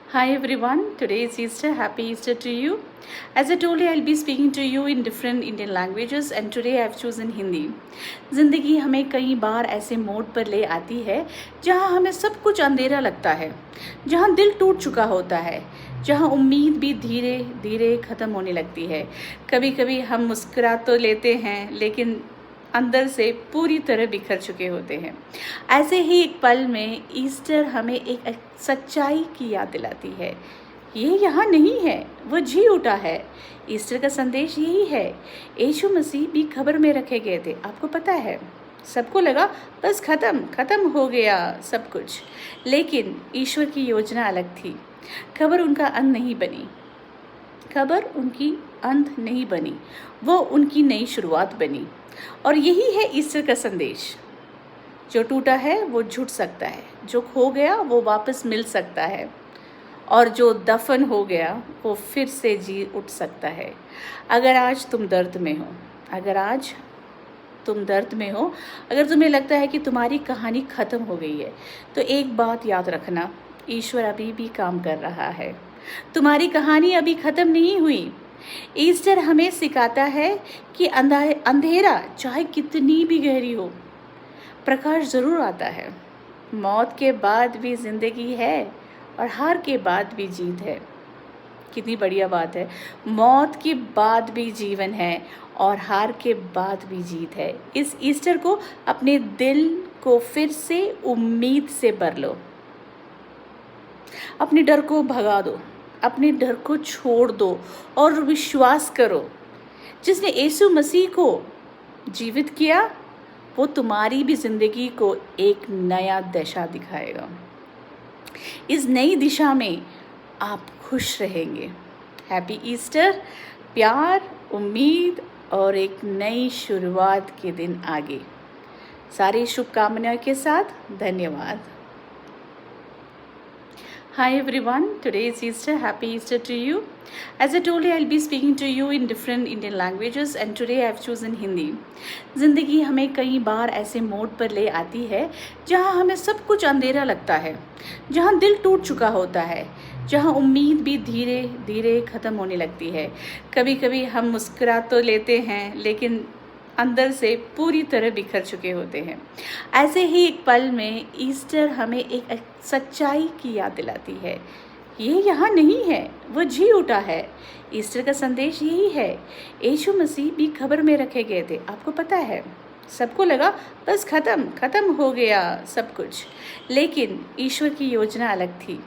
Hi everyone, today is Easter. Happy Easter to you. As I told you, I'll be speaking to you in different Indian languages and today I've chosen Hindi. ज़िंदगी हमें कई बार ऐसे मोड़ पर ले आती है जहां हमें सब कुछ अंधेरा लगता है, जहां दिल टूट चुका होता है, जहां उम्मीद भी धीरे धीरे ख़त्म होने लगती है। कभी कभी हम मुस्कुरा तो लेते हैं लेकिन अंदर से पूरी तरह बिखर चुके होते हैं। ऐसे ही एक पल में ईस्टर हमें एक सच्चाई की याद दिलाती है। ये यहाँ नहीं है, वो जी उठा है। ईस्टर का संदेश यही है, यीशु मसीह भी खबर में रखे गए थे। आपको पता है, सबको लगा बस खत्म हो गया सब कुछ, लेकिन ईश्वर की योजना अलग थी। खबर उनका अंत नहीं बनी, खबर उनकी अंत नहीं बनी, वो उनकी नई शुरुआत बनी। और यही है ईस्टर का संदेश। जो टूटा है वो जुट सकता है, जो खो गया वो वापस मिल सकता है, और जो दफन हो गया वो फिर से जी उठ सकता है। अगर आज तुम दर्द में हो, अगर तुम्हें लगता है कि तुम्हारी कहानी ख़त्म हो गई है, तो एक बात याद रखना, ईश्वर अभी भी काम कर रहा है। तुम्हारी कहानी अभी ख़त्म नहीं हुई। ईस्टर हमें सिखाता है कि अंधेरा चाहे कितनी भी गहरी हो, प्रकाश ज़रूर आता है। मौत के बाद भी ज़िंदगी है और हार के बाद भी जीत है। कितनी बढ़िया बात है। मौत के बाद भी जीवन है और हार के बाद भी जीत है। इस ईस्टर को अपने दिल को फिर से उम्मीद से भर लो। अपने डर को भगा दो, अपने डर को छोड़ दो और विश्वास करो, जिसने यीशु मसीह को जीवित किया वो तुम्हारी भी ज़िंदगी को एक नया दिशा दिखाएगा। इस नई दिशा में आप खुश रहेंगे। Happy Easter. प्यार, उम्मीद और एक नई शुरुआत के दिन आगे। सारी शुभकामनाओं के साथ धन्यवाद। Hi everyone, today is Easter. Happy Easter to you. As I told you, I'll be speaking to you in different Indian languages and today I've chosen Hindi. ज़िंदगी हमें कई बार ऐसे मोड़ पर ले आती है जहां हमें सब कुछ अंधेरा लगता है, जहां दिल टूट चुका होता है, जहां उम्मीद भी धीरे धीरे ख़त्म होने लगती है। कभी कभी हम मुस्कुरा तो लेते हैं लेकिन अंदर से पूरी तरह बिखर चुके होते हैं। ऐसे ही एक पल में ईस्टर हमें एक सच्चाई की याद दिलाती है। ये यहाँ नहीं है, वो जी उठा है। ईस्टर का संदेश यही है, यीशु मसीह भी खबर में रखे गए थे। आपको पता है, सबको लगा बस खत्म हो गया सब कुछ, लेकिन ईश्वर की योजना अलग थी।